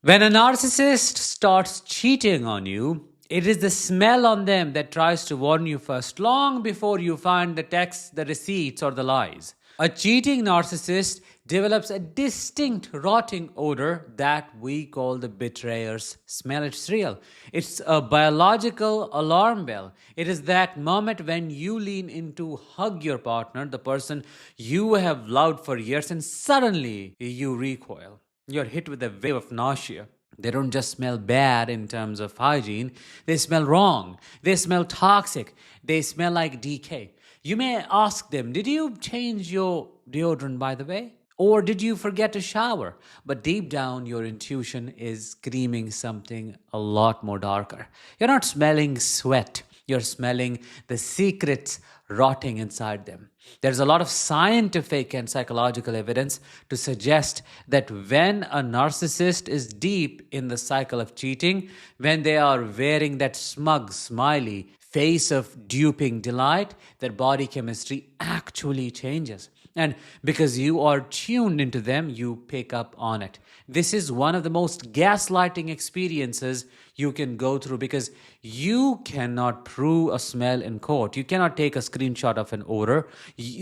When a narcissist starts cheating on you, it is the smell on them that tries to warn you first, long before you find the texts, the receipts, or the lies. A cheating narcissist develops a distinct rotting odor that we call the betrayer's smell. It's real. It's a biological alarm bell. It is that moment when you lean in to hug your partner, the person you have loved for years, and suddenly you recoil. You're hit with a wave of nausea. They don't just smell bad in terms of hygiene, they smell wrong. They smell toxic. They smell like decay. You may ask them, did you change your deodorant by the way? Or did you forget to shower? But deep down, your intuition is screaming something a lot more darker. You're not smelling sweat, you're smelling the secrets rotting inside them. There's a lot of scientific and psychological evidence to suggest that when a narcissist is deep in the cycle of cheating, when they are wearing that smug, smiley face of duping delight, their body chemistry actually changes. And because you are tuned into them, you pick up on it. This is one of the most gaslighting experiences you can go through because you cannot prove a smell in court. You cannot take a screenshot of an odor.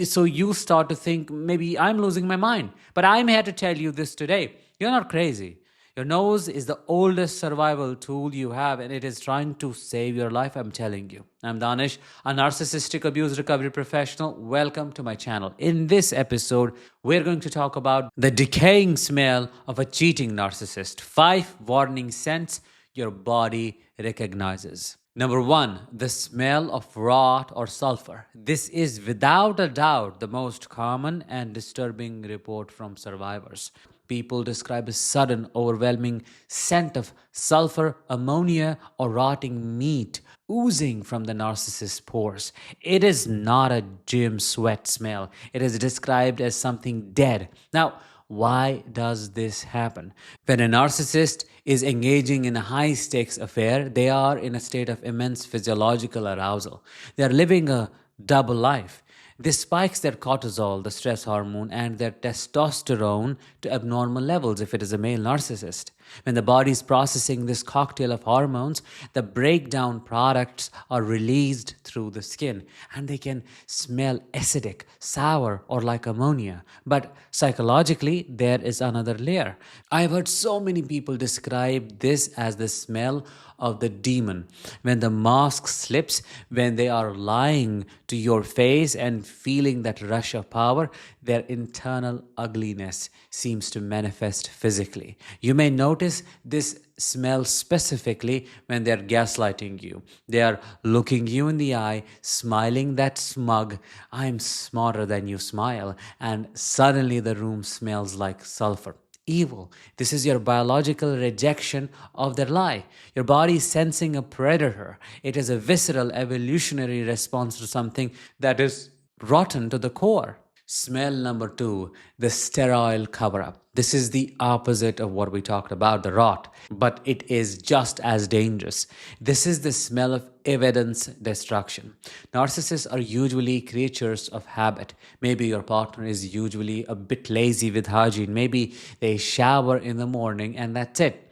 So you start to think, maybe I'm losing my mind. But I'm here to tell you this today. You're not crazy. Your nose is the oldest survival tool you have, and it is trying to save your life, I'm telling you. I'm Danish, a narcissistic abuse recovery professional. Welcome to my channel. In this episode, we're going to talk about the decaying smell of a cheating narcissist. 5 warning scents your body recognizes. Number 1, the smell of rot or sulfur. This is without a doubt the most common and disturbing report from survivors. People describe a sudden, overwhelming scent of sulfur, ammonia, or rotting meat oozing from the narcissist's pores. It is not a gym sweat smell. It is described as something dead. Now, why does this happen? When a narcissist is engaging in a high stakes affair, they are in a state of immense physiological arousal. They are living a double life. This spikes their cortisol, the stress hormone, and their testosterone to abnormal levels if it is a male narcissist. When the body is processing this cocktail of hormones, the breakdown products are released through the skin and they can smell acidic, sour, or like ammonia. But psychologically, there is another layer. I've heard so many people describe this as the smell of the demon. When the mask slips, when they are lying to your face and feeling that rush of power, their internal ugliness seems to manifest physically. You may notice this smell specifically when they're gaslighting you. They are looking you in the eye, smiling that smug, I'm smarter than you smile, and suddenly the room smells like sulfur. Evil. This is your biological rejection of their lie. Your body is sensing a predator. It is a visceral evolutionary response to something that is rotten to the core. Smell number 2, the sterile cover up. This is the opposite of what we talked about, the rot, but it is just as dangerous. This is the smell of evidence destruction. Narcissists are usually creatures of habit. Maybe your partner is usually a bit lazy with hygiene. Maybe they shower in the morning and that's it.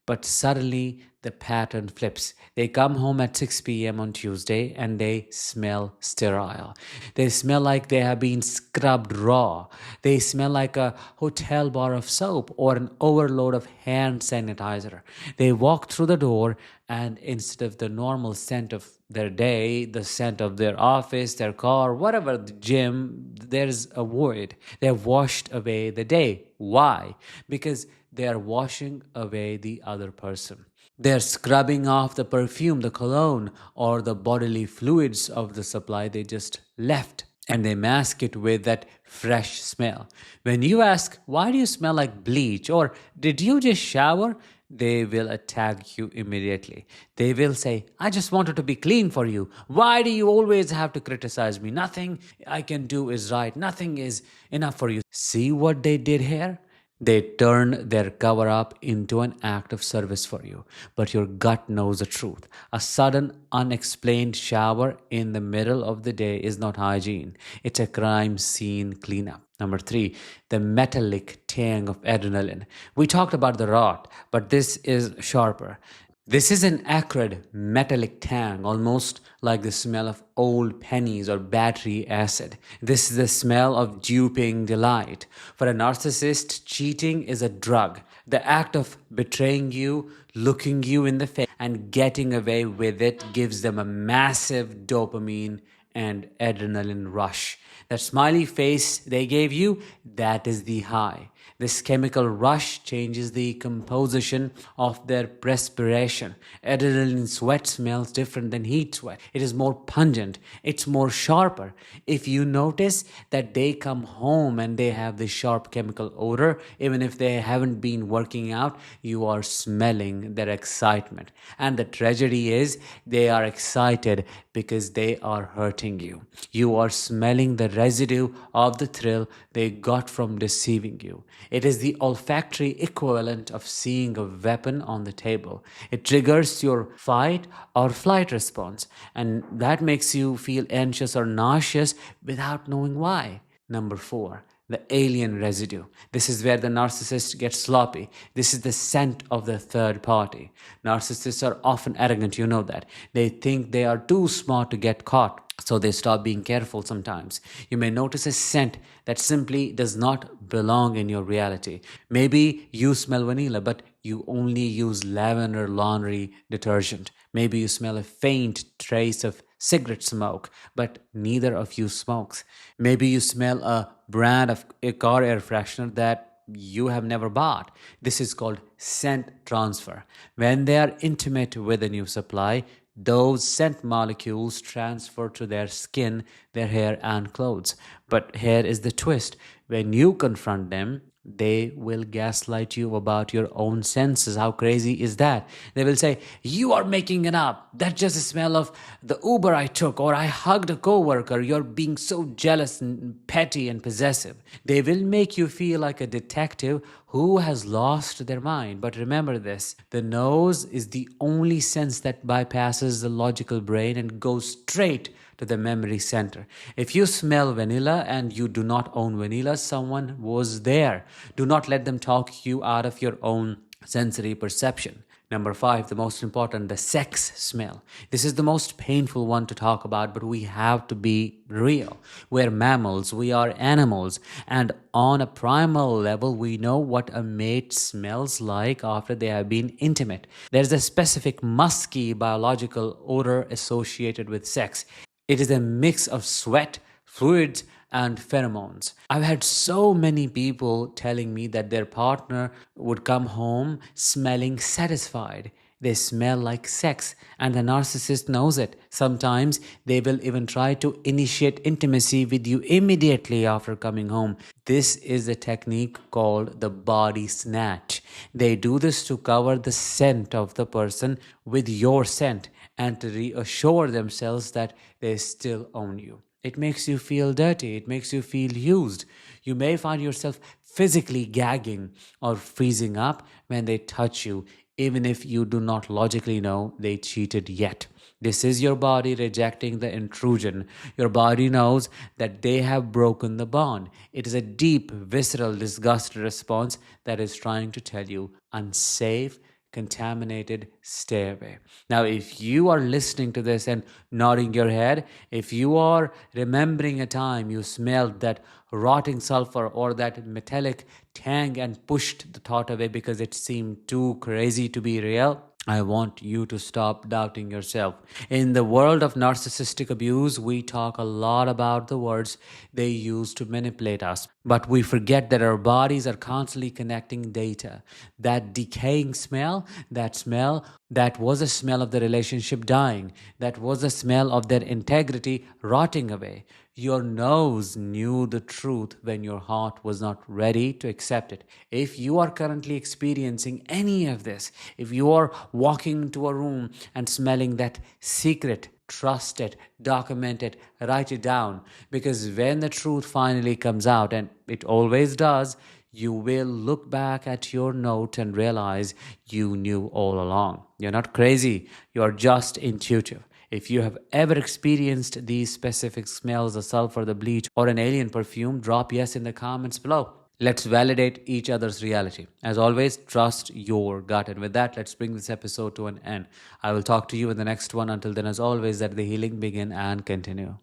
But suddenly the pattern flips. They come home at 6 p.m. on Tuesday and they smell sterile. They smell like they have been scrubbed raw. They smell like a hotel bar of soap or an overload of hand sanitizer. They walk through the door and instead of the normal scent of their day, the scent of their office, their car, whatever, the gym, there's a void. They have washed away the day. Why? Because they are washing away the other person. They're scrubbing off the perfume, the cologne, or the bodily fluids of the supply they just left, and they mask it with that fresh smell. When you ask, why do you smell like bleach? Or did you just shower? They will attack you immediately. They will say, I just wanted to be clean for you. Why do you always have to criticize me? Nothing I can do is right. Nothing is enough for you. See what they did here? They turn their cover up into an act of service for you, but your gut knows the truth. A sudden, unexplained shower in the middle of the day is not hygiene, it's a crime scene cleanup. Number three, the metallic tang of adrenaline. We talked about the rot, but this is sharper. This is an acrid metallic tang, almost like the smell of old pennies or battery acid. This is the smell of duping delight. For a narcissist, cheating is a drug. The act of betraying you, looking you in the face, and getting away with it gives them a massive dopamine and adrenaline rush. That smiley face they gave you, that is the high. This chemical rush changes the composition of their perspiration. Adrenaline sweat smells different than heat sweat. It is more pungent, it's more sharper. If you notice that they come home and they have this sharp chemical odor, even if they haven't been working out, you are smelling their excitement. And the tragedy is they are excited because they are hurting you. You are smelling the residue of the thrill they got from deceiving you. It is the olfactory equivalent of seeing a weapon on the table. It triggers your fight or flight response, and that makes you feel anxious or nauseous without knowing why. Number four, the alien residue. This is where the narcissist gets sloppy. This is the scent of the third party. Narcissists are often arrogant, you know that. They think they are too smart to get caught, so they stop being careful sometimes. You may notice a scent that simply does not belong in your reality. Maybe you smell vanilla, but you only use lavender laundry detergent. Maybe you smell a faint trace of cigarette smoke, but neither of you smokes. Maybe you smell a brand of a car air freshener that you have never bought. This is called scent transfer. When they are intimate with a new supply, those scent molecules transfer to their skin, their hair, and clothes. But here is the twist: when you confront them, they will gaslight you about your own senses. How crazy is that? They will say, "You are making it up. That's just the smell of the Uber I took, or I hugged a coworker. You're being so jealous and petty and possessive." They will make you feel like a detective who has lost their mind. But remember this: the nose is the only sense that bypasses the logical brain and goes straight to the memory center. If you smell vanilla and you do not own vanilla, someone was there. Do not let them talk you out of your own sensory perception. Number five, the most important, the sex smell. This is the most painful one to talk about, but we have to be real. We're mammals, we are animals, and on a primal level, we know what a mate smells like after they have been intimate. There's a specific musky biological odor associated with sex. It is a mix of sweat, fluids, and pheromones. I've had so many people telling me that their partner would come home smelling satisfied. They smell like sex, and the narcissist knows it. Sometimes they will even try to initiate intimacy with you immediately after coming home. This is a technique called the body snatch. They do this to cover the scent of the person with your scent and to reassure themselves that they still own you. It makes you feel dirty. It makes you feel used. You may find yourself physically gagging or freezing up when they touch you, even if you do not logically know they cheated yet. This is your body rejecting the intrusion. Your body knows that they have broken the bond. It is a deep, visceral disgust response that is trying to tell you unsafe, contaminated, stay away. Now, if you are listening to this and nodding your head, if you are remembering a time you smelled that rotting sulfur or that metallic tang and pushed the thought away because it seemed too crazy to be real, I want you to stop doubting yourself. In the world of narcissistic abuse, we talk a lot about the words they use to manipulate us, but we forget that our bodies are constantly connecting data. That decaying smell, that was a smell of the relationship dying, that was a smell of their integrity rotting away. Your nose knew the truth when your heart was not ready to accept it. If you are currently experiencing any of this, if you are walking into a room and smelling that secret, trust it, document it, write it down. Because when the truth finally comes out, and it always does, you will look back at your note and realize you knew all along. You're not crazy, you're just intuitive. If you have ever experienced these specific smells, the sulfur, the bleach, or an alien perfume, drop yes in the comments below. Let's validate each other's reality. As always, trust your gut. And with that, let's bring this episode to an end. I will talk to you in the next one. Until then, as always, let the healing begin and continue.